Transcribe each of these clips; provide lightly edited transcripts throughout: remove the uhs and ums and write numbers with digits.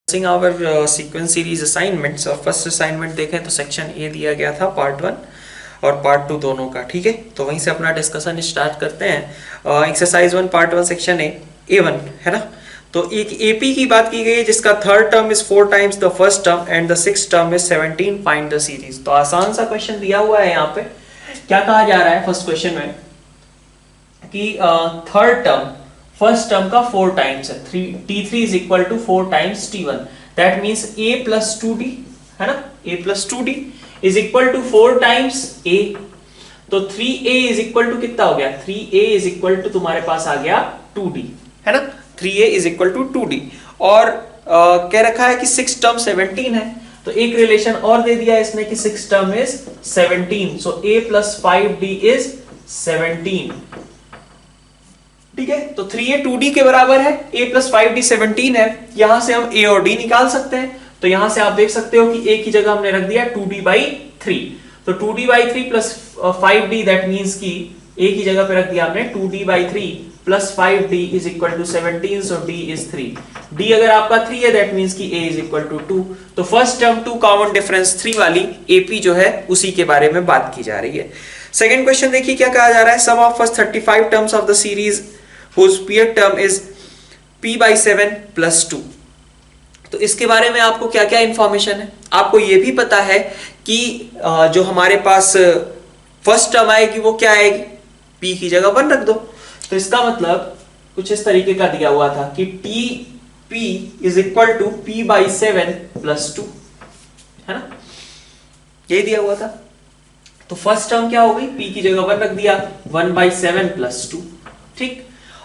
our sequence series assignments और first assignment देखें तो सेक्शन ए दिया गया था पार्ट 1 और पार्ट 2 दोनों का। ठीक है, तो वहीं से अपना डिस्कशन स्टार्ट करते हैं। एक्सरसाइज 1 पार्ट 1 सेक्शन A1 है ना। तो एक AP की बात की गई है जिसका third term is 4 times the first term and the sixth term is 17। Find the series. तो आसान सा क्वेश्चन दिया हुआ है यहाँ पे। क्या कहा जा रहा है फर्स्ट क्वेश्चन में कि थर्ड टर्म फर्स्ट टर्म का 4 टाइम्स है। T3 is equal to 4 times T1। That means A plus 2D है ना। A plus 2D is equal to 4 times A। तो 3A इज इक्वल टू कितना हो गया? 3A इज इक्वल टू तुम्हारे पास आ गया 2D है ना। 3A is equal to 2D और कह रखा है कि 6 टर्म 17 है। तो एक रिलेशन और दे दिया इसने कि 6 term is 17। So A plus 5D is 17। ठीक है, तो 3A 2D के बराबर है, A प्लस 5D 17 है। यहां से हम A और D निकाल सकते हैं। तो यहां से आप देख सकते हो कि A की जगह हमने रख दिया 2D बाई 3। तो 2D by 3 plus 5D that means कि A की जगह पे रख दिया हमने 2D by 3 plus 5D is equal to 17। So D is 3। D अगर आपका 3 है दैट मीन्स कि A इज इक्वल टू 2। तो फर्स्ट टर्म 2 कॉमन डिफरेंस 3 वाली AP जो है उसी के बारे में बात की जा रही है। सेकेंड क्वेश्चन देखिए क्या कहा जा रहा है। Sum of first 35 terms of the series whose pure term is p by 7 plus 2। तो इसके बारे में आपको क्या क्या इंफॉर्मेशन है? आपको यह भी पता है कि जो हमारे पास फर्स्ट टर्म आएगी वो क्या आएगी? p की जगह 1 रख दो। तो इसका मतलब कुछ इस तरीके का दिया हुआ था कि p is equal to p by 7 plus 2 है ना, यही दिया हुआ था। तो फर्स्ट टर्म क्या हो गई? p की जगह 1 रख दिया, 1 by 7 plus 2। ठीक,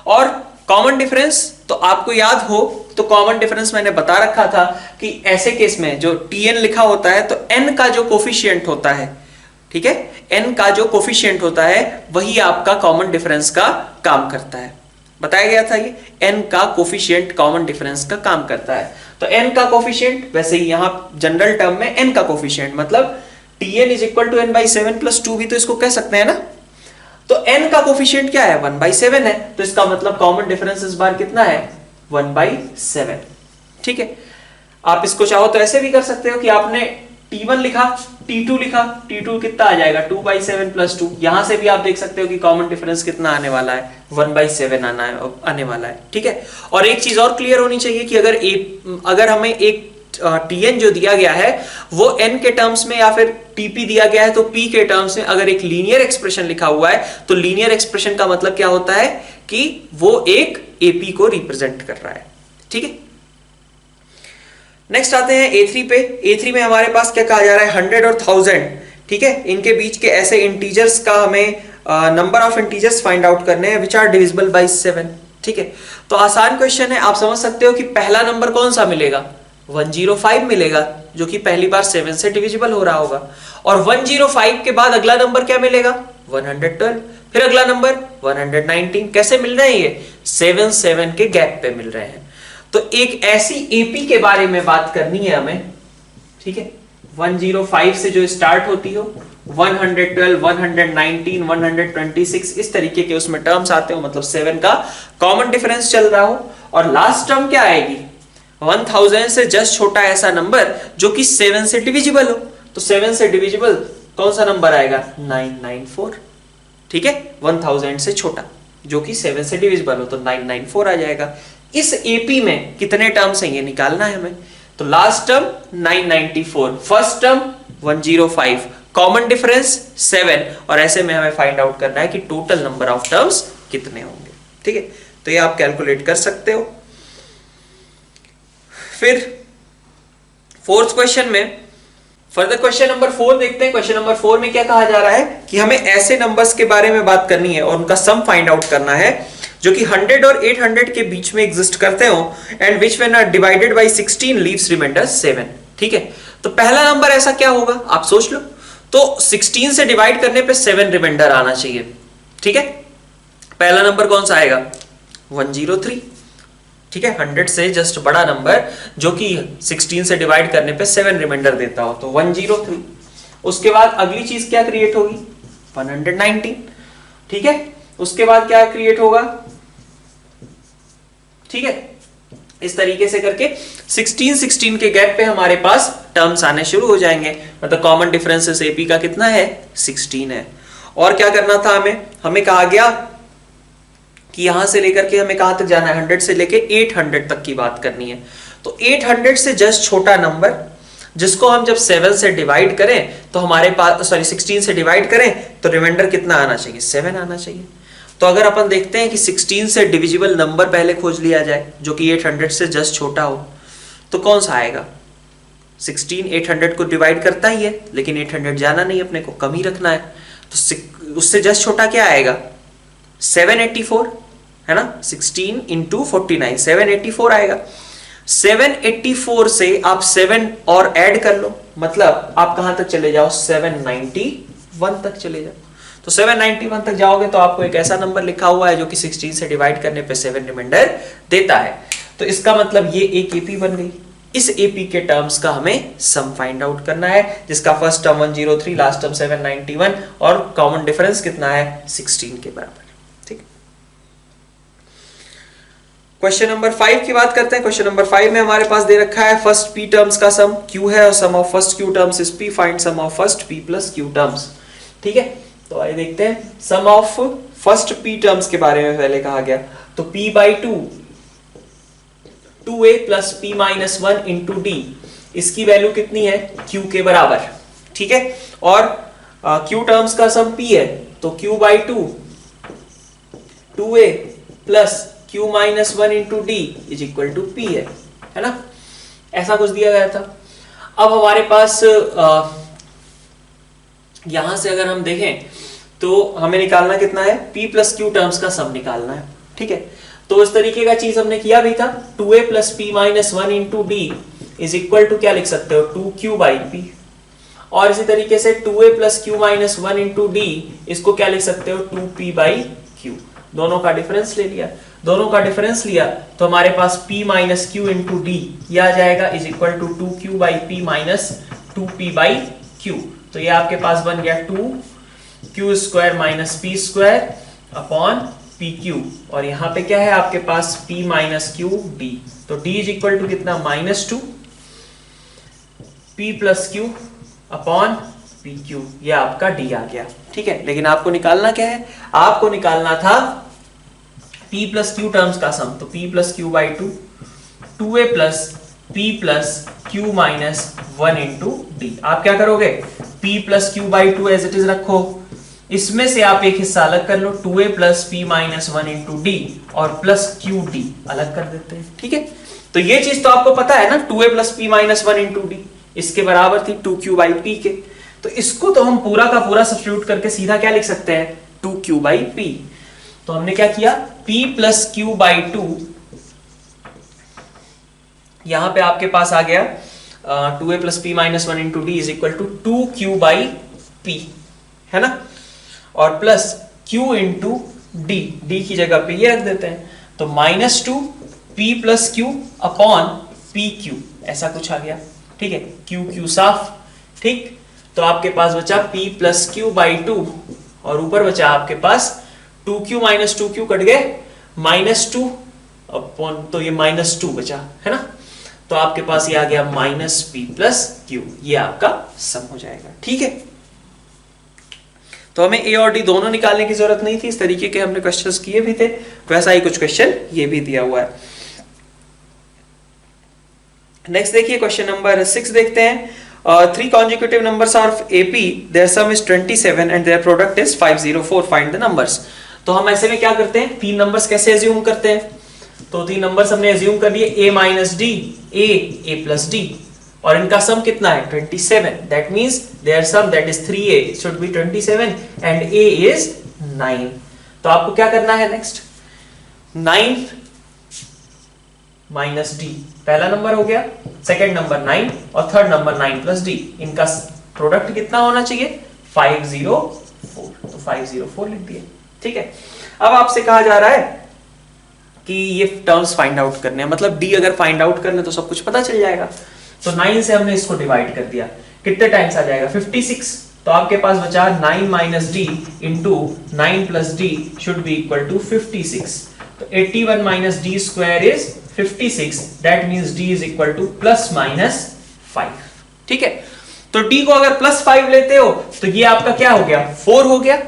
और कॉमन डिफरेंस तो आपको याद हो तो कॉमन डिफरेंस मैंने बता रखा था कि ऐसे केस में जो Tn लिखा होता है तो n का जो कोफिशिएंट होता है, ठीक है, n का जो कोफिशिएंट होता है वही आपका कॉमन डिफरेंस का काम करता है। बताया गया था ये n का कोफिशिएंट कॉमन डिफरेंस का काम करता है। तो n का कोफिशिएंट वैसे ही यहां जनरल टर्म में n का कोफिशिएंट मतलब Tn is equal to n by 7 plus 2 भी तो इसको कह सकते हैं ना। तो n का कोफिशिएंट क्या है? 1 बाई 7 है। तो इसका मतलब कॉमन डिफरेंस इस बार कितना है? 1 बाई 7। ठीक है, आप इसको चाहो तो ऐसे भी कर सकते हो कि आपने T1 लिखा, T2 लिखा, T2 कितना आ जाएगा? 2 बाई 7 प्लस 2। यहां से भी आप देख सकते हो कि कॉमन डिफरेंस कितना आने वाला है? 1 बाई 7 आने वाला है। ठीक है, और एक चीज और क्लियर होनी चाहिए कि अगर हमें एक Tn जो दिया गया है वो n के टर्म्स में या फिर Tp दिया गया है तो p के टर्म्स में अगर एक लीनियर एक्सप्रेशन लिखा हुआ है तो लीनियर एक्सप्रेशन का मतलब क्या होता है कि वो एक AP को रिप्रेजेंट कर रहा है। ठीक है, नेक्स्ट आते हैं A3 पे। A3 में हमारे पास क्या कहा जा रहा है? 100 और 1000। ठीक है, इनके बीच के ऐसे इंटीजर्स का हमें number of integers find out करने हैं विच आर डिविजिबल बाय 7। ठीक है, तो आसान क्वेश्चन है। आप समझ सकते हो कि पहला नंबर कौन सा मिलेगा? 105 मिलेगा जो कि पहली बार 7 से डिविजिबल हो रहा होगा। और 105 के बाद अगला नंबर क्या मिलेगा? 112। फिर अगला नंबर 119। कैसे मिल रहे हैं ये? 7 के गैप पे मिल रहे हैं। तो एक ऐसी AP के बारे में बात करनी है हमें। ठीक है, 105 से जो स्टार्ट होती हो, 112, 119, 126 इस तरीके के उसमें टर्म्स आते हो, मतलब 7 का कॉमन डिफरेंस चल रहा हो। और लास्ट टर्म क्या आएगी? 1000 से जस्ट छोटा ऐसा नंबर जो कि 7 से डिविजिबल हो। तो 7 से डिविजिबल कौन सा नंबर आएगा? 994। ठीक है, 1000 से छोटा जो कि 7 से डिविजिबल हो तो 994 आ जाएगा। इस AP में कितने टर्म्स हैं ये निकालना है हमें। तो last term 994, first term 105, common difference 7 और ऐसे में हमें फाइंड आउट करना है कि टोटल नंबर ऑफ टर्म्स कितने होंगे। ठीक है, तो ये आप कैलकुलेट कर सकते हो। फिर फोर्थ क्वेश्चन में फर्दर क्वेश्चन नंबर 4 देखते हैं। क्वेश्चन नंबर 4 में क्या कहा जा रहा है कि हमें ऐसे नंबर्स के बारे में बात करनी है और उनका सम फाइंड आउट करना है जो कि 100 और 800 के बीच में एग्जिस्ट करते हो and which when are divided by 16 leaves remainder 7। ठीक है, तो पहला नंबर ऐसा क्या होगा आप सोच लो। तो 16 से डिवाइड करने पे 7 रिमाइंडर आना चाहिए। ठीक है, पहला नंबर कौन सा आएगा? 103। ठीक है, 100 से जस्ट बड़ा नंबर जो कि 16 से डिवाइड करने पे 7 रिमाइंडर देता हो तो 103। उसके बाद अगली चीज क्या क्रिएट होगी? 119। ठीक है, उसके बाद क्या क्रिएट होगा? ठीक है, इस तरीके से करके 16 के गैप पे हमारे पास टर्म्स आने शुरू हो जाएंगे। मतलब कॉमन डिफरेंसेस एपी का कितना है 16 है। और क्या करना था हमें कहा गया कि यहां से लेकर के हमें कहां तक जाना है 100 से लेके 800 तक की बात करनी है। तो 800 से जस्ट छोटा नंबर जिसको हम जब 7 से डिवाइड करें तो हमारे पास 16 से डिवाइड करें तो रिमाइंडर कितना आना चाहिए 7 आना चाहिए। तो अगर अपन देखते हैं कि 16 से डिविजिबल नंबर पहले खोज लिया जाए जो कि 800 से जस्ट छोटा हो तो कौन सा आएगा। 16 800 को डिवाइड करता ही है लेकिन 800 जाना नहीं, अपने को कम ही रखना है। तो उससे जस्ट छोटा क्या आएगा 784 है ना। 16 इंटू 49 784 आएगा। 784 से आप 7 और ऐड कर लो, मतलब आप कहां तक चले जाओ 791 तक चले जाओ। तो 791 तक जाओगे तो आपको एक ऐसा नंबर लिखा हुआ है जो कि 16 से डिवाइड करने पे 7 रिमाइंडर देता है। तो इसका मतलब ये एक एपी बन गई। इस एपी के टर्म्स का हमें सम फाइंड आउट करना है जिसका फर्स्ट टर्म 103, लास्ट टर्म 791 और कॉमन डिफरेंस कितना है 16 के बराबर। ठीक। क्वेश्चन नंबर 5 की बात करते हैं। क्वेश्चन नंबर 5 में हमारे पास दे रखा है फर्स्ट पी टर्म्स का सम क्यू है और sum of first Q terms is P, find sum of first P plus Q terms. ठीक है, तो आइए देखते हैं sum of first P terms के बारे में पहले कहा गया। तो p by 2a plus p minus 1 into D, इसकी वैल्यू कितनी है q के बराबर। ठीक है, और q टर्म्स का सम p है तो q by 2a plus q minus 1 into D is equal to p है ना। ऐसा कुछ दिया गया था। अब हमारे पास यहां से अगर हम देखें तो हमें निकालना कितना है p प्लस क्यू टर्म्स का सम निकालना है। ठीक है, तो इस तरीके का चीज हमने किया भी था। 2a plus p minus 1 into D is equal to क्या लिख सकते हो 2q बाई p। और इसी तरीके से 2a plus q minus 1 into D इसको क्या लिख सकते हो 2p बाई q। दोनों का डिफरेंस ले लिया, दोनों का डिफरेंस लिया तो हमारे पास p minus Q into D यह आ जाएगा is equal to 2q by p minus 2p by q। तो ये आपके पास बन गया 2q square minus p square upon pq, और यहाँ पे क्या है आपके पास p माइनस क्यू डी। तो d इज इक्वल टू कितना -2 p plus Q upon pq, ये आपका d आ गया। ठीक है, लेकिन आपको निकालना क्या है, आपको निकालना था p प्लस क्यू टर्म्स का सम। तो p plus Q by 2a plus p plus q minus 1 into D. आप क्या करोगे p plus Q by 2 as it is रखो, इसमें से आप एक हिस्सा अलग कर लो 2a plus p minus 1 into D और प्लस क्यू डी अलग कर देते हैं। ठीक है, तो ये चीज तो आपको पता है ना 2a plus p minus 1 into D इसके बराबर थी 2q बाई p के। तो इसको तो हम पूरा का पूरा सब्स्टिट्यूट करके सीधा क्या लिख सकते हैं 2q बाई p। तो हमने क्या किया p प्लस क्यू बाई 2, यहां पे आपके पास आ गया 2a plus p minus 1 into D is equal to 2q by p है ना, और plus q into D, D की जगह पे ये रख देते हैं। तो -2 p plus Q upon P Q ऐसा कुछ आ गया। ठीक है, क्यू क्यू साफ। ठीक, तो आपके पास बचा p प्लस क्यू बाई 2 और ऊपर बचा आपके पास 2q माइनस 2q कट गए -2 अपॉन, तो ये -2 बचा है ना। तो आपके पास ये आ गया -p प्लस क्यू, ये आपका सम हो जाएगा। ठीक है, तो हमें a और d दोनों निकालने की जरूरत नहीं थी, इस तरीके के हमने क्वेश्चंस किए भी थे, वैसा ही कुछ क्वेश्चन ये भी दिया हुआ है। नेक्स्ट देखिए क्वेश्चन नंबर 6 देखते हैं। 3 consecutive numbers are of AP, their sum is 27 and their product is 504, find the numbers। तो हम ऐसे में क्या करते हैं, 3 नंबर्स कैसे एज्यूम करते हैं। तो 3 नंबर्स हमने एज्यूम कर लिए a minus D, a plus D, और इनका सम कितना है 27। That means their sum that is 3a should be 27 and a is 9। तो आपको क्या करना है नेक्स्ट 9 माइनस डी, पहला नंबर हो गया, सेकंड नंबर 9 और थर्ड नंबर 9 प्लस डी, इनका प्रोडक्ट कितना होना चाहिए 504। तो 504 लिख दिए। ठीक है, अब आपसे कहा जा रहा है कि ये टर्म्स फाइंड आउट करने हैं, मतलब डी अगर फाइंड आउट करने तो सब कुछ पता चल जाएगा। तो 9 से हमने इसको डिवाइड कर दिया, कितने टाइम्स आ जाएगा 56। तो आपके पास बचा 9 minus D into 9 plus D should be equal to 56। तो 81 minus D square is 56, that means d is equal to plus minus 5। ठीक है, तो d को अगर प्लस 5 लेते हो तो ये आपका क्या हो गया, 4 हो गया,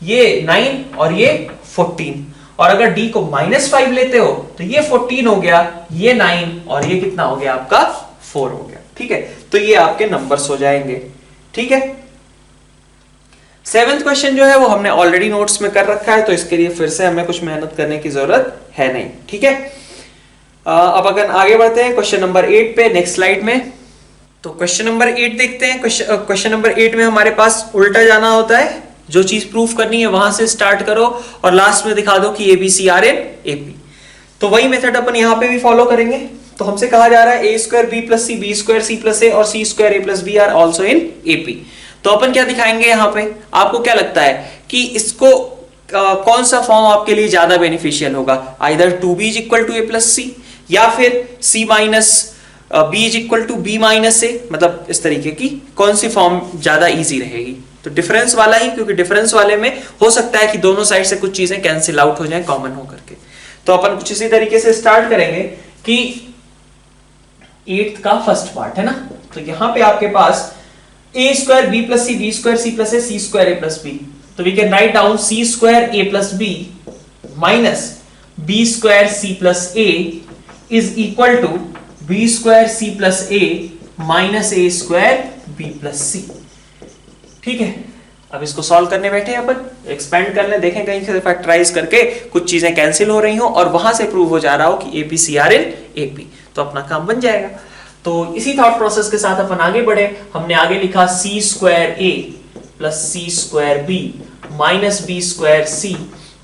ये 9 और ये 14, और अगर d को माइनस 5 लेते हो तो ये 14 हो गया, ये 9 और ये कितना हो गया आपका 4 हो गया। ठीक है, तो ये आपके नंबर्स हो जाएंगे। ठीक है, 7th क्वेश्चन जो है वो हमने ऑलरेडी नोट्स में कर रखा है, तो इसके लिए फिर से हमें कुछ मेहनत करने की जरूरत है नहीं। ठीक है, अब अगर आगे बढ़ते हैं क्वेश्चन नंबर 8 पे, नेक्स्ट स्लाइड में। तो क्वेश्चन नंबर 8 देखते हैं। क्वेश्चन नंबर 8 में हमारे पास उल्टा जाना होता है, जो चीज प्रूफ करनी है वहां से स्टार्ट करो और लास्ट में दिखा दो कि ABC आर इन AP। तो वही मेथड अपन यहाँ पे भी फॉलो करेंगे। तो हमसे कहा जा रहा है a square b plus C, b square c plus a और c square a plus b are also in AP। तो अपन क्या दिखाएंगे यहाँ पे, आपको क्या लगता है कि इसको कौन सा फॉर्म आपके लिए ज्यादा बेनिफिशियल होगा, either 2b is equal to a plus c या फिर c minus b is equal to b minus a, मतलब इस तरीके की कौन सी फॉर्म ज्यादा इजी रहेगी। तो डिफरेंस वाला ही, क्योंकि डिफरेंस वाले में हो सकता है कि दोनों साइड से कुछ चीजें कैंसिल आउट हो जाएं कॉमन होकर के। तो अपन कुछ इसी तरीके से स्टार्ट करेंगे कि 8th का फर्स्ट पार्ट है ना, तो यहां पे आपके पास a square b plus C, b square c plus a, c square a plus b। तो we can write down c square a plus b minus b square c plus a is equal to b square c plus a minus a square b plus c। ठीक है, अब इसको solve करने बैठे अपन, expand करने, देखें कहीं से फैक्टराइज करके कुछ चीजें कैंसिल हो रही हो और वहां से प्रूव हो जा रहा हो कि ABC आर इन AP, तो अपना काम बन जाएगा। तो इसी थॉट प्रोसेस के साथ अपन आगे बढ़े। हमने आगे लिखा c square a plus c square b minus b square c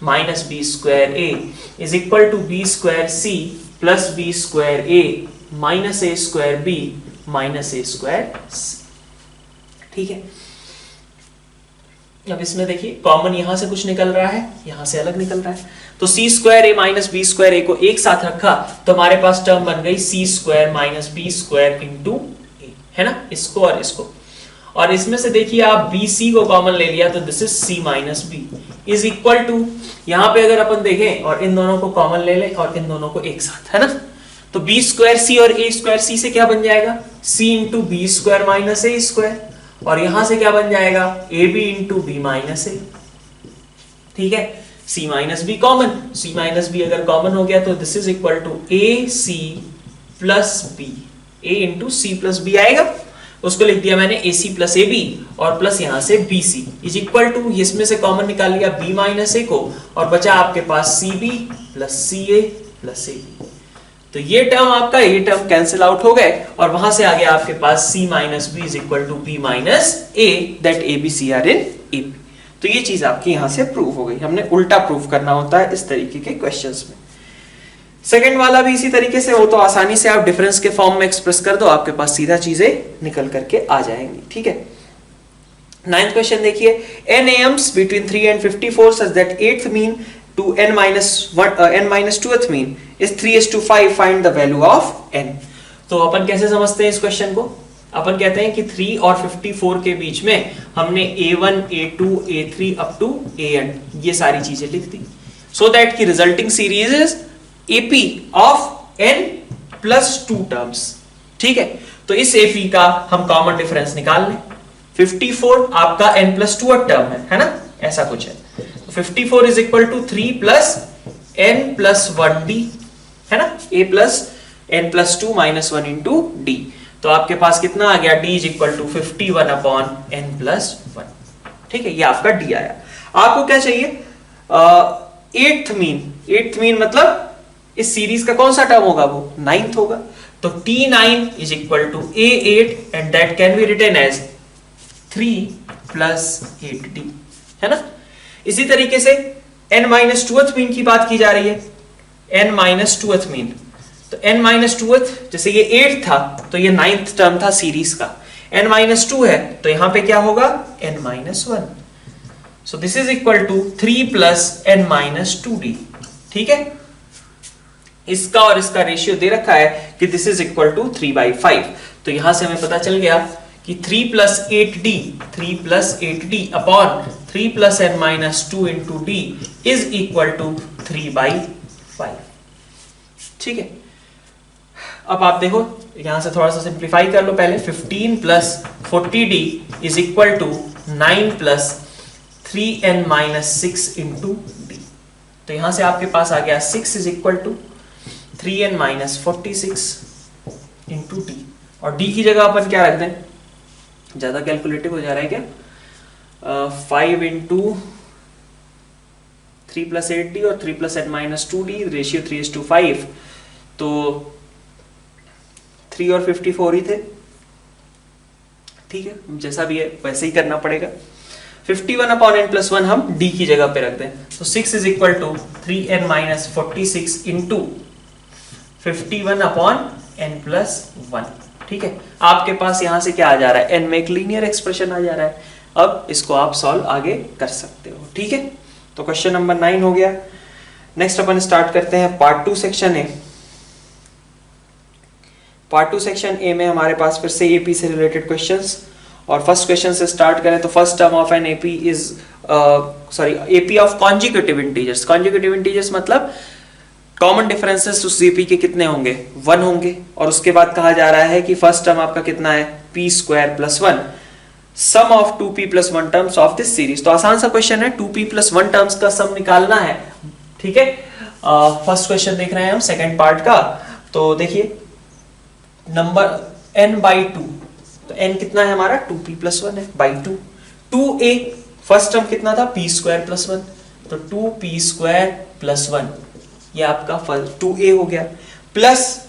minus b square a is equal to b square c plus b square a minus a square b minus a square c। ठीक है, अब इसमें देखिए common यहां से कुछ निकल रहा है, यहां से अलग निकल रहा है। तो c square a minus b square a को एक साथ रखा तो हमारे पास टर्म बन गई c square minus b square into a, है ना, इसको और इसको। और इसमें से देखिए आप bc को कॉमन ले लिया तो this is c minus b is equal to, यहां पे अगर अपन देखें और इन दोनों को कॉमन ले लें और इन दोनों को एक साथ, है ना, तो b स्क्वायर c और a स्क्वायर c से क्या बन जाएगा, c into b square minus a square, और यहां से क्या बन जाएगा ab into b minus a। ठीक है, c minus b common, c minus b अगर कॉमन हो गया तो this is equal to ac plus b, a into c plus b आएगा, उसको लिख दिया मैंने ac प्लस ab और प्लस यहां से bc इज इक्वल टू, इसमें से कॉमन निकाल लिया b माइनस a को और बचा आपके पास cb plus ca plus ab। तो ये टर्म आपका, ये टर्म कैंसिल आउट हो गए और वहां से आगे आपके पास c minus b is equal to b minus a, that ABC are in AP। तो ये चीज आपकी यहां से प्रूव हो गई। हमने उल्टा प्रूव करना होता है इस तरीके के क्वेश्चंस में। सेकंड वाला भी इसी तरीके से हो, तो आसानी से आप डिफरेंस के फॉर्म में एक्सप्रेस कर दो, आपके पास सीधा चीजें निकल करके आ जाएंगी। ठीक है, 9th क्वेश्चन देखिए, n AMs between 3 and 54 such that 8th mean to n minus 2th mean is 3:5, find the value of n। तो अपन कैसे समझते हैं इस क्वेश्चन को, अपन कहते हैं कि 3 और 54 के बीच में हमने a1, a2, a3 up to an ये सारी चीजें लिख दी, सो दैट की resulting series is AP of n plus 2 terms. ठीक है, तो इस AP का हम कॉमन डिफरेंस निकाल लें। 54 आपका n प्लस 2 टर्म है ना, ऐसा कुछ है। 54 is equal to 3 plus n plus 1d, है ना, a plus n plus 2 minus 1 into d। तो आपके पास कितना आ गया, d is equal to 51 upon n plus 1। ठीक है, ये आपका d आया। आपको क्या चाहिए, 8th मीन। 8th मीन मतलब इस सीरीज का कौन सा टर्म होगा, वो 9th होगा। तो t9 is equal to a8 and that can be written as 3 plus 8d, है ना। इसी तरीके से n माइनस 2th मीन की बात की जा रही है, n माइनस 2th मीन। तो n माइनस 2th, जैसे ये 8 था तो ये 9th टर्म था सीरीज का, n माइनस 2 है तो यहां पे क्या होगा, n minus 1। So this is equal to 3 plus n minus 2d। ठीक है, इसका और इसका रेशियो दे रखा है कि दिस इज इक्वल टू 3/5। तो यहां से हमें पता चल गया कि 3 plus 8d upon 3 plus n minus 2 into d is equal to 3/5। ठीक है, अब आप देखो यहां से थोड़ा सा सिंप्लीफाई कर लो पहले। 15 plus 40d is equal to 9 plus 3n minus 6 into D. तो यहां से आपके पास आ गया 6 is equal to 3n minus 46 into D, और डी की जगह अपन क्या रख दें, ज्यादा कैलकुलेटिव हो जा रहा है क्या, 5 इंटू 3 प्लस 8d और 3 plus n minus 2d, ratio 3:5, तो 3 और 54 ही थे, ठीक है, जैसा भी है वैसे ही करना पड़ेगा। 51 अपॉन n प्लस 1 हम d की जगह पे रख दें, तो 6 is equal to 3n minus 46 into 51 upon n plus 1, ठीक है। आपके पास यहां से क्या आ जा रहा है, n में एक लीनियर एक्सप्रेशन आ जा रहा है। अब इसको आप सॉल्व आगे कर सकते हो, ठीक है। तो क्वेश्चन नंबर 9 हो गया। नेक्स्ट अपन स्टार्ट करते हैं part 2 section A. Part 2 section A में हमारे पास फिर से एपी से रिलेटेड क्वेश्चंस, और फर्स्ट क्वेश्चन से स्टार्ट करें तो first term of an AP is AP of consecutive integers. Consecutive integers मतलब कॉमन डिफरेंसेस उस एपी के कितने होंगे, 1 होंगे, और उसके बाद कहा जा रहा है कि फर्स्ट टर्म आपका कितना है, P square plus 1, sum of 2p plus 1 terms of this series. तो आसान सा क्वेश्चन है, 2p प्लस 1 टर्म्स का सम निकालना है, ठीक है। फर्स्ट क्वेश्चन देख रहे हैं हम सेकंड पार्ट का। तो देखिए नंबर n बाई 2, तो n कितना है हमारा, 2p प्लस 1 है, बाई 2। 2a फर्स्ट टर्म कितना था, p स्क्वायर प्लस 1, तो 2p स्क्वायर प्लस 1, ये आपका 2a हो गया, plus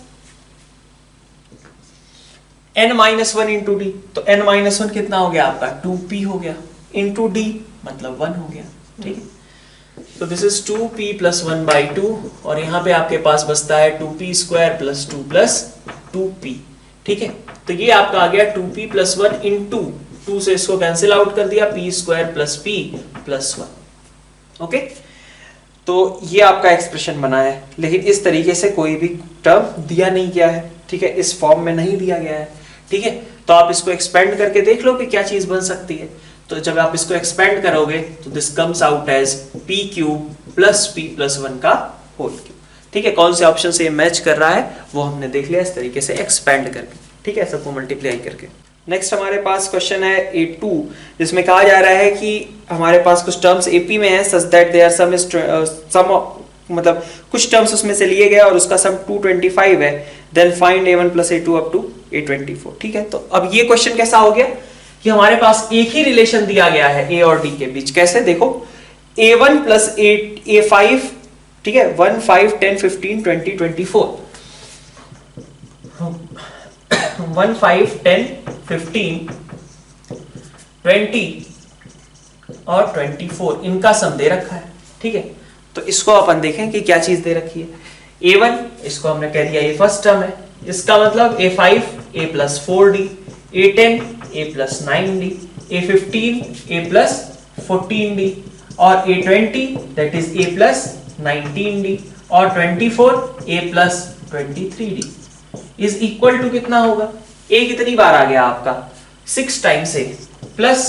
n minus 1 into D, तो n माइनस 1 कितना हो गया आपका, 2p हो गया, इंटू डी मतलब 1 हो गया, ठीक है। तो this is 2p plus 1 by 2, और यहां पे आपके पास बचता है 2p square plus 2 plus 2p, ठीक है। तो ये आपका आ गया 2p प्लस 1 इंटू 2 से इसको कैंसिल आउट कर दिया, p square plus p plus 1, okay. तो ये आपका एक्सप्रेशन बना है, लेकिन इस तरीके से कोई भी टर्म दिया नहीं गया है, ठीक है, इस फॉर्म में नहीं दिया गया है, ठीक है। तो आप इसको एक्सपेंड करके देख लो कि क्या चीज बन सकती है। तो जब आप इसको एक्सपेंड करोगे तो this comes out as p cube plus p plus 1 का होल क्यूब, ठीक है। कौन से ऑप्शन से ये मैच कर रहा है वो हमने देख लिया इस तरीके से एक्सपेंड करके, ठीक है, सबको मल्टीप्लाई करके। नेक्स्ट हमारे पास क्वेश्चन है A2, जिसमें कहा जा रहा है कि हमारे पास कुछ टर्म्स AP में है सच दैट देयर सम मतलब कुछ टर्म्स उसमें से लिए गए और उसका सम 225 है, then find A1 plus A2 up to A24, ठीक है। तो अब ये क्वेश्चन कैसा हो गया कि हमारे पास एक ही रिलेशन दिया गया है A और D के बीच, कैसे देखो, A1 प्लस A5, ठीक है, 1 5 10 15 20 24, 1 5 10 15 20 और 24 इनका सम दे रखा है, ठीक है। तो इसको अपन देखें कि क्या चीज दे रखी है। A1 इसको हमने कह दिया ये फर्स्ट टर्म है, इसका मतलब A5 A plus 4D, A10 A plus 9D, A15 A plus 14D, और A20 that is A plus 19D, और 24 A plus 23D is equal to कितना होगा, A कितनी बार आ गया आपका 6 टाइम्स A, प्लस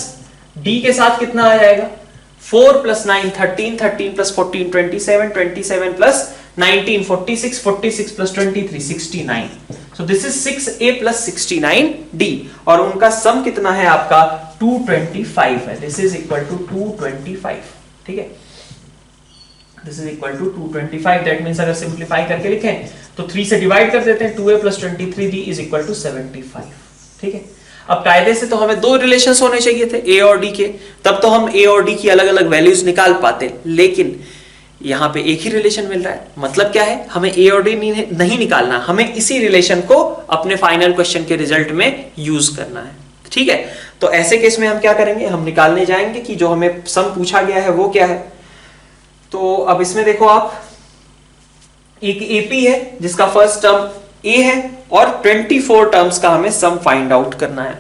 D के साथ कितना आ जाएगा 4 plus 9 13, 13 plus 14 27, 27 plus 19 46, 46 plus 23 69, so this is 6A plus 69D, और उनका सम कितना है आपका 225 है, दिस इज इक्वल टू 225, ठीक है, this is equal to 225, that means अगर सिंपलीफाई करके लिखें तो 3 से डिवाइड कर देते हैं, 2A plus 23D is equal to 75, ठीक है। अब कायदे से तो हमें दो रिलेशंस होने चाहिए थे A और D के, तब तो हम A और D की अलग अलग वैल्यूज निकाल पाते, लेकिन यहाँ पे एक ही रिलेशन मिल रहा है, मतलब क्या है, हमें A और D नहीं निकालना, हमें इसी रिलेशन को अपने फाइनल क्वेश्चन के रिजल्ट में यूज करना है, ठीक है। तो ऐसे केस में हम क्या करेंगे, हम निकालने जाएंगे कि जो हमें सम पूछा गया है वो क्या है। तो अब इसमें देखो आप, एक AP है जिसका फर्स्ट टर्म A है और 24 टर्म्स का हमें सम फाइंड आउट करना है।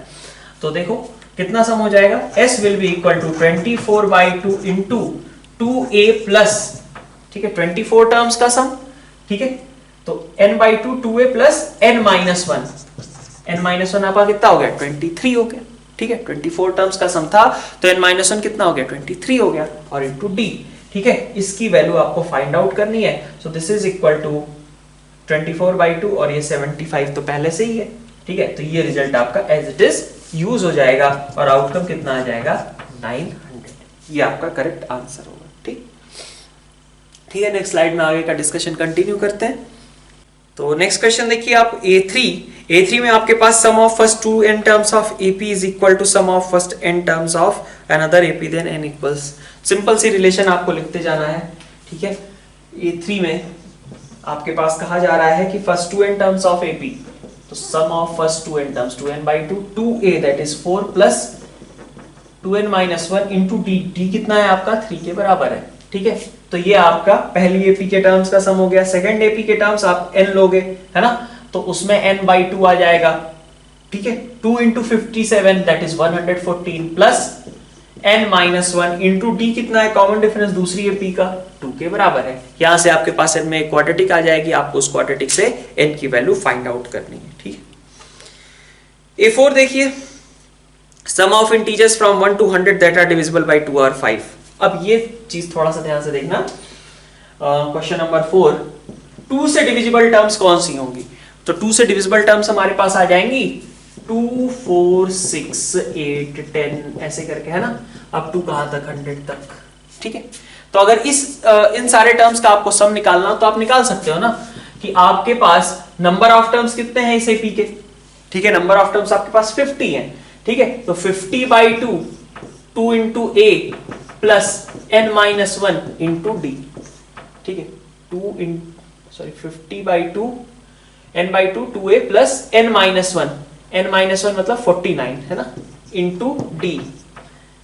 तो देखो कितना सम हो जाएगा, S will be equal to 24 by 2 into 2A plus, ठीक है, 24 टर्म्स का सम, ठीक है। तो n by 2 2A plus n minus 1, n minus 1 आपका कितना हो गया 23 हो गया, ठीक है, 24 टर्म्स का सम था तो n माइनस 1 कितना हो गया 23 हो गया, और इंटू D, ठीक है, इसकी वैल्यू आपको फाइंड आउट करनी है। So this is equal to 24/2 और ये 75 तो पहले से ही है, ठीक है। तो ये रिजल्ट आपका एज इट इज यूज हो जाएगा और आउटकम कितना आ जाएगा 900। ये आपका करेक्ट आंसर होगा। ठीक ठीक है, नेक्स्ट स्लाइड में आगे का डिस्कशन कंटिन्यू करते हैं। तो नेक्स्ट क्वेश्चन देखिए आप A3 में आपके पास sum of first two n terms of AP is equal to sum of first n terms of another AP then n equals. Simple सी रिलेशन आपको लिखते जाना है, ठीक है। A3 में आपके पास कहा जा रहा है कि first two n terms of AP, तो sum of first two n terms 2n/2 2a that is 4 plus 2n-1 into d कितना है आपका 3 के बराबर है, ठीक है। तो ये आपका पहली एपी के टर्म्स का सम हो गया। सेकंड एपी के टर्म्स आप n लोगे, है ना, तो उसमें n/2 आ जाएगा, ठीक है। 2 into 57 that is 114 plus n-1 into d कितना है, कॉमन डिफरेंस दूसरी एपी का 2 के बराबर है। यहां से आपके पास n में एक क्वाड्रेटिक आ जाएगी, आपको उस क्वाड्रेटिक से n की वैल्यू फाइंड आउट करनी है, ठीक है। A4 देखिए, sum of integers from 1 to 100 that are divisible by 2 और 5। अब ये चीज थोड़ा सा ध्यान से देखना। क्वेश्चन नंबर 4, 2 से डिविजिबल टर्म्स कौन सी होंगी? तो 2 से डिविजिबल टर्म्स हमारे पास आ जाएंगी 2, 4, 6, 8, 10 ऐसे करके, है ना, अब 2 कहां तक 100 तक, ठीक है। तो अगर इन सारे टर्म्स का आपको सम निकालना तो आप निकाल सकते हो ना, कि आपके पास नंबर ऑफ टर्म्स कितने हैं इस एपी के, ठीक है। नंबर ऑफ टर्म्स आपके पास 50 है, ठीक है। तो 50/2 2 into a plus n-1 into d, ठीक है। 50/2 n/2 2a प्लस n-1 मतलब 49, है ना, इंटू d।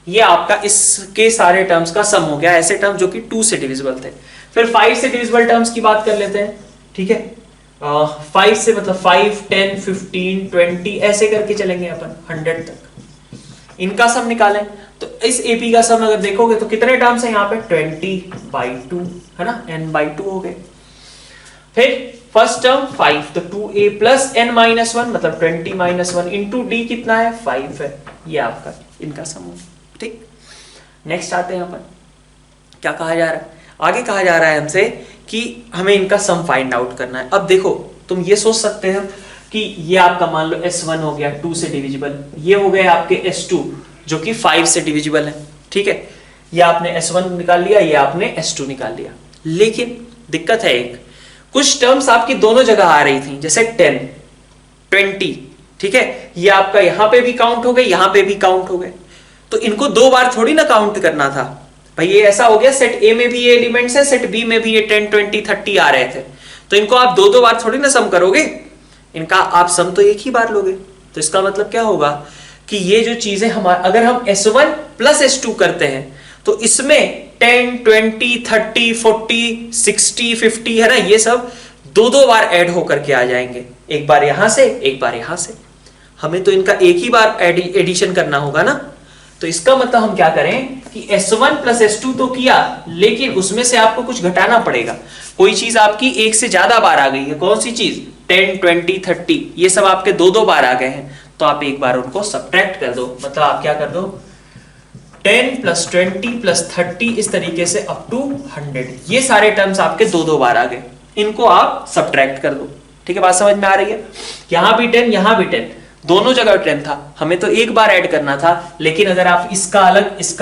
ये आपका इसके सारे टर्म्स का सम हो गया, ऐसे टर्म जो कि 2 से डिविजिबल थे। फिर 5 से डिविजिबल टर्म्स की बात कर लेते हैं, ठीक है। 5 से मतलब 5, 10, 15, 20 ऐसे करके चलेंगे अपन 100 तक। इनका सम निकालें तो इस AP का सम अगर देखोगे तो कितने टर्म्स हैं यहाँ पे 20/2, है ना, n/2 हो गए। फिर फर्स्ट टर्म 5, तो 2a प्लस n-1 मतलब 20-1 इंटू d कितना है 5 है। ये आपका इनका सम हो, ठीक। नेक्स्ट आते हैं अपन, क्या कहा जा रहा है आगे, कहा जा रहा है हमसे कि हमें इनका सम फाइंड आउट करना है। अब देखो, तुम ये सोच सकते हो कि ये आपका मान लो S1 हो गया 2 से डिविजिबल, ये हो गए आपके S2 जो कि 5 से डिविजिबल है, ठीक है। ये आपने S1 निकाल लिया, ये आपने S2 निकाल लिया। लेकिन दिक्कत है एक, कुछ टर्म्स आपकी दोनों जगह आ रही थी, जैसे 10, 20, ठीक है। ये आपका यहां पे भी काउंट हो गए, यहां पे भी काउंट हो गए, तो इनको 2 बार थोड़ी ना काउंट करना था भाई। ये ऐसा हो गया, सेट A में भी ये एलिमेंट्स है, सेट B में भी ये 10, 20, 30 आ रहे थे, तो इनको आप 2 बार थोड़ी ना सम करोगे, इनका आप सम तो एक ही बार लोगे। तो इसका मतलब क्या होगा कि ये जो चीजें हमारे, अगर हम S1 प्लस S2 करते हैं तो इसमें 10, 20, 30, 40, 60, 50 है ना, ये सब 2 बार ऐड होकर के आ जाएंगे, एक बार यहां से एक बार यहां से। हमें तो इनका एक ही बार एडिशन करना होगा ना। तो इसका मतलब हम क्या करें कि S1 प्लस S2 तो किया, लेकिन उसमें से आपको कुछ घटाना पड़ेगा। कोई चीज आपकी एक से ज्यादा बार आ गई है, कौन सी चीज, 10, 20, 30, ये सब आपके 2 बार आ गए हैं, तो आप एक बार उनको सब्ट्रैक्ट कर दो। मतलब आप क्या कर दो, 10 प्लस 20 प्लस 30 इस तरीके से अप टू 100, ये सारे टर्म्स आपके 2 बार आ गए, इनको आप सब्ट्रैक्ट कर दो, ठीक है। बात समझ में आ रही है? यहां भी 10, यहां भी 10, दोनों जगह 10 था, हमें तो एक बार ऐड करना था, लेकिन अगर आप इसका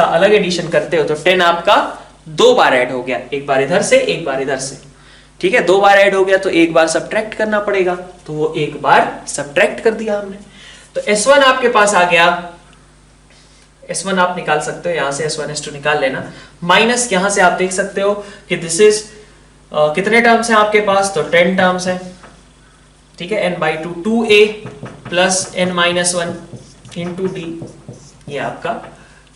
अलग एडिशन करते हो तो 10 आपका 2 बार ऐड हो गया, एक बार इधर से एक बार इधर से, ठीक है। 2 बार ऐड हो गया तो एक बार सब्ट्रैक्ट करना पड़ेगा, तो वो एक बार सब्ट्रैक्ट कर दिया हमने। तो S1 आपके पास आ गया, S1 आप निकाल सकते हो, यहां से S1 S2 निकाल लेना, माइनस यहां से आप देख सकते हो कि दिस इज कितने टर्म्स हैं आपके पास, तो 10 टर्म्स हैं, ठीक है। n/2 2a plus n-1 into d, ये आपका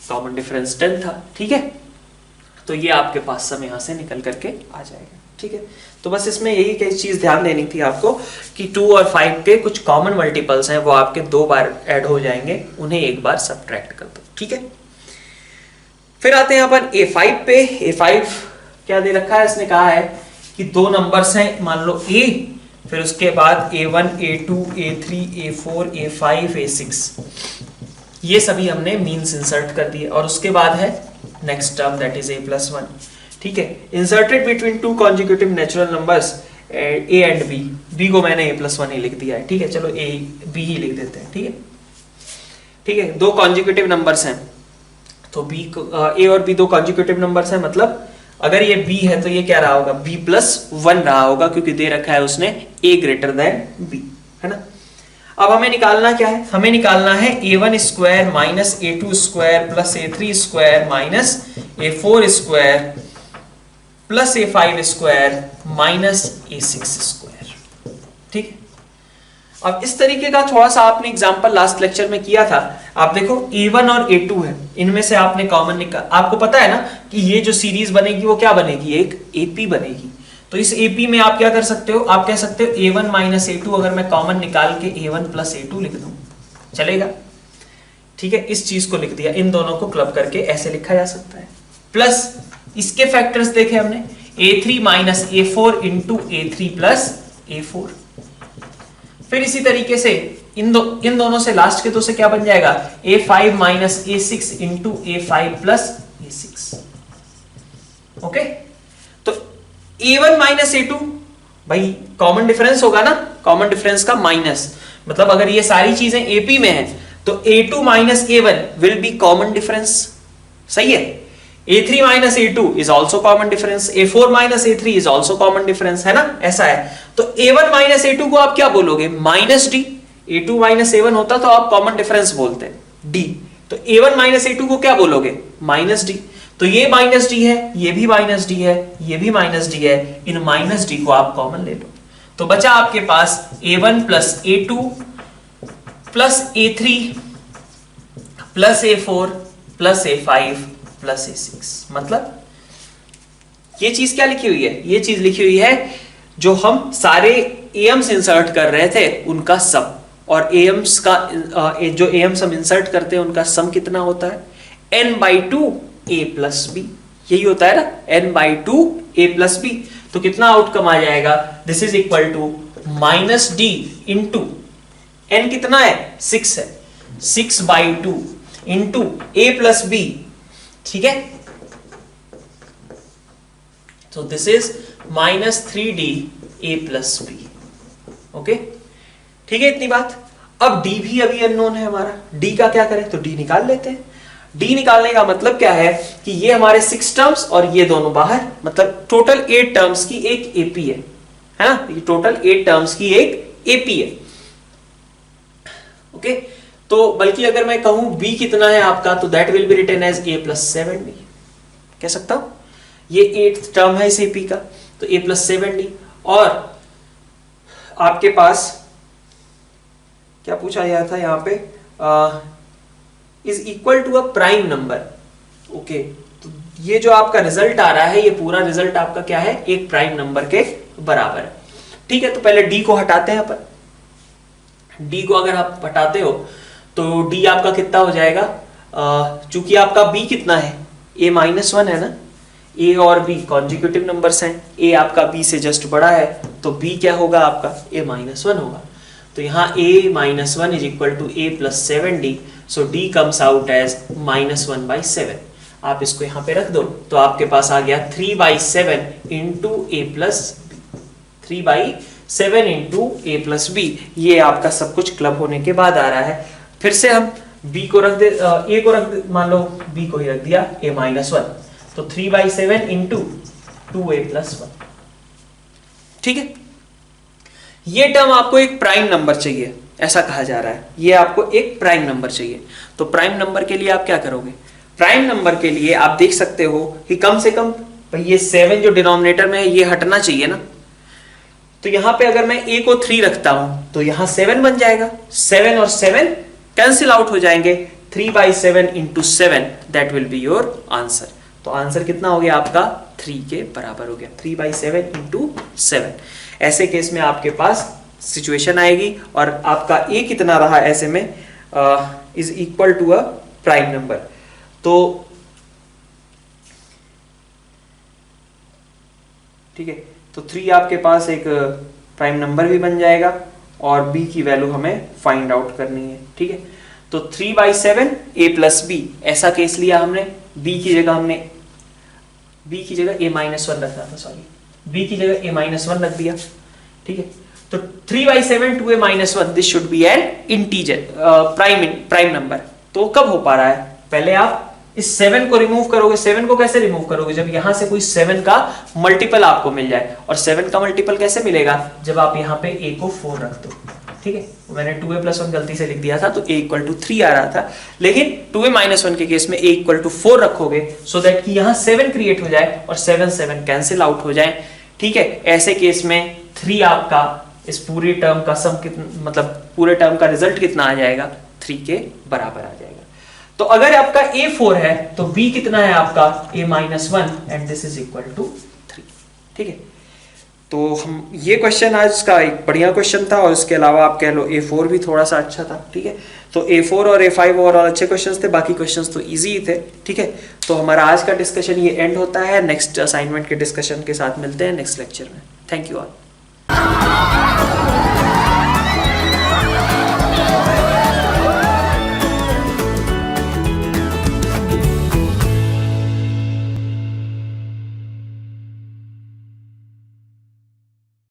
कॉमन डिफरेंस 10 था, ठीक है। तो ये आपके पास सम यहां से निकल करके आ जाएगा, ठीक है। तो बस इसमें यही चीज ध्यान देनी थी आपको कि 2 और 5 के कुछ कॉमन मल्टीपल्स हैं, वो आपके 2 बार ऐड हो जाएंगे, उन्हें एक बार सब्ट्रैक्ट कर दो, ठीक है। फिर आते हैं अपन A5 पे। A5 क्या दे रखा है, इसने कहा है कि 2 नंबर्स हैं, मान लो A, फिर उसके बाद A1, A2, A3, A4, A5, A6, ये सभी हमने मीन्स इंसर्ट कर दिए, और उसके बाद है next term that is A+1। ठीक है, inserted between two consecutive natural numbers A and B, B को मैंने a+1 ही लिख दिया है, ठीक है, चलो ए बी ही लिख देते हैं, ठीक है, ठीक है, दो कॉन्जिक्यूटिव नंबर्स हैं तो बी ए और बी दो कॉन्जिक्यूटिव नंबर्स हैं, मतलब अगर ये b है तो ये क्या रहा होगा, b+1 रहा होगा, क्योंकि दे रखा है उसने a ग्रेटर देन b, है ना। अब हमें निकालना क्या है, हमें निकालना है a1 square minus a2 square plus a3 square minus a4 square plus a5 square minus a6 square, ठीक है। अब इस तरीके का थोड़ा सा आपने एग्जांपल लास्ट लेक्चर में किया था, आप देखो a1 और a2 है, इनमें से आपने कॉमन निकाल, आपको पता है ना कि ये जो सीरीज बनेगी वो क्या बनेगी, एक AP बनेगी। तो इस AP में आप क्या कर सकते हो, आप कह सकते हो a1 माइनस a2, अगर मैं कॉमन निकाल के a1 प्लस a2 लिख दूं चलेगा, ठीक है, इस चीज को लिख दिया, इन दोनों को क्लब करके ऐसे लिखा जा सकता है। प्लस इसके फैक्टर्स देखे हमने, a3 minus a4 into a3 plus a4। फिर इसी तरीके से इन दोनों से लास्ट के दो से क्या बन जाएगा, a5 minus a6 into a5 plus a6, okay. तो a1 माइनस a2, भाई कॉमन डिफरेंस होगा ना, कॉमन डिफरेंस का माइनस, मतलब अगर ये सारी चीजें AP में है तो a2 minus a1 will be common difference, सही है। a3 minus a2 is also common difference, a4 minus a3 is also common difference, है ना, ऐसा है। तो a1 माइनस a2 को आप क्या बोलोगे, minus D, a2 minus a1 होता तो आप कॉमन डिफरेंस बोलते हैं d, तो a1 माइनस a2 को क्या बोलोगे, माइनस डी। तो ये माइनस डी है, ये भी माइनस डी है, ये भी माइनस डी है, इन माइनस डी को आप कॉमन ले लो, तो बचा आपके पास a1 plus a2 plus a3 plus a4 plus a5 plus a6। मतलब ये चीज क्या लिखी हुई है, ये चीज लिखी हुई है जो हम सारे एम्स इंसर्ट कर रहे थे उनका सम, और एम्स का जो एम्स हम इंसर्ट करते हैं उनका सम कितना होता है, n/2 a प्लस बी, यही होता है ना, n/2 a प्लस बी। तो कितना आउटकम आ जाएगा, this is equal to minus D into n कितना है, 6 है, 6/2 इंटू a प्लस बी, ठीक है। तो this is minus 3d a plus B, okay, ठीक है, इतनी बात। अब d भी अभी अननोन है हमारा, d का क्या करें, तो d निकाल लेते हैं। d निकालने का मतलब क्या है कि ये हमारे 6 टर्म्स और ये दोनों बाहर, मतलब टोटल 8 टर्म्स की एक AP है ना, ये टोटल 8 टर्म्स की एक AP है, ओके। तो बल्कि अगर मैं कहूं b कितना है आपका, तो that will be written as a plus 7d, कह सकता हूं, ये 8th टर्म है इस AP का, तो a प्लस 7d। और आपके पास क्या पूछा गया था यहाँ पे, is equal to a prime number, okay. तो ये जो आपका रिजल्ट आ रहा है, ये पूरा रिजल्ट आपका क्या है, एक प्राइम नंबर के बराबर है, ठीक है। तो पहले d को हटाते हैं अपन, d को अगर आप हटाते हो तो d आपका कितना हो जाएगा, चूंकि आपका b कितना है, a-1 है ना, a और b कॉन्जिक्यूटिव नंबर्स हैं, a आपका b से जस्ट बड़ा है, तो b क्या होगा आपका, a-1 होगा। तो यहाँ a-1 is equal to a plus 7d, so d comes out as -1/7। आप इसको यहाँ पे रख दो तो आपके पास आ गया 3/7 into a plus B, 3/7 into a plus B. ये आपका सब कुछ क्लब होने के बाद आ रहा है। फिर से हम b को रख दे, a को रख दे, मान लो b को ही रख दिया a-1, तो 3/7 इंटू 2a प्लस 1, ठीक है। ये टर्म आपको एक प्राइम नंबर चाहिए, ऐसा कहा जा रहा है, ये आपको एक प्राइम नंबर चाहिए। तो प्राइम नंबर के लिए आप क्या करोगे, प्राइम नंबर के लिए आप देख सकते हो कि कम से कम भाई ये 7 जो डिनोमिनेटर में है ये हटना चाहिए ना। तो यहां पे अगर मैं a को 3 रखता हूं तो यहां 7 बन जाएगा, 7 और 7 कैंसिल आउट हो जाएंगे, 3/7 into 7 that will be your answer. तो आंसर कितना हो गया आपका, 3 के बराबर हो गया, 3/7 इंटू 7। ऐसे केस में आपके पास सिचुएशन आएगी और आपका a कितना रहा, ऐसे में is equal to a prime number. तो ठीक है, तो 3 आपके पास एक प्राइम नंबर भी बन जाएगा और b की वैल्यू हमें फाइंड आउट करनी है, ठीक है। तो 3/7 a प्लस बी, ऐसा केस लिया हमने, b की जगह हमने b की जगह a माइनस 1 रखना था, सॉरी, b की जगह a माइनस 1 रख दिया, ठीक है। तो 3/7 2a minus 1, this should be N integer, prime number. तो कब हो पा रहा है, पहले आप इस 7 को रिमूव करोगे। 7 को कैसे रिमूव करोगे, जब यहां से कोई 7 का मल्टीपल आपको मिल जाए। और 7 का मल्टीपल कैसे मिलेगा, जब आप यहां पे a को 4 रख दो, ठीक है। मैंने 2a + 1 गलती से लिख दिया था, तो a = 3 आ रहा था, लेकिन 2a - 1 के केस में a = 4 रखोगे, सो दैट कि यहां 7 क्रिएट हो जाए और 7 कैंसिल आउट हो जाए, ठीक है। ऐसे केस में 3 आपका इस पूरी टर्म का सम मतलब पूरे टर्म का रिजल्ट कितना आ जाएगा, 3 के बराबर आ जाएगा। तो अगर आपका a 4 है तो b कितना है आपका, a - 1 and this is equal to 3, ठीक है। तो हम ये क्वेश्चन आज का एक बढ़िया क्वेश्चन था, और इसके अलावा आप कह लो A4 भी थोड़ा सा अच्छा था, ठीक है। तो A4 और A5 ओवरऑल अच्छे क्वेश्चंस थे, बाकी क्वेश्चंस तो इजी ही थे, ठीक है। तो हमारा आज का डिस्कशन ये एंड होता है। नेक्स्ट असाइनमेंट के डिस्कशन के साथ मिलते हैं नेक्स्ट लेक्चर में। Thank you all.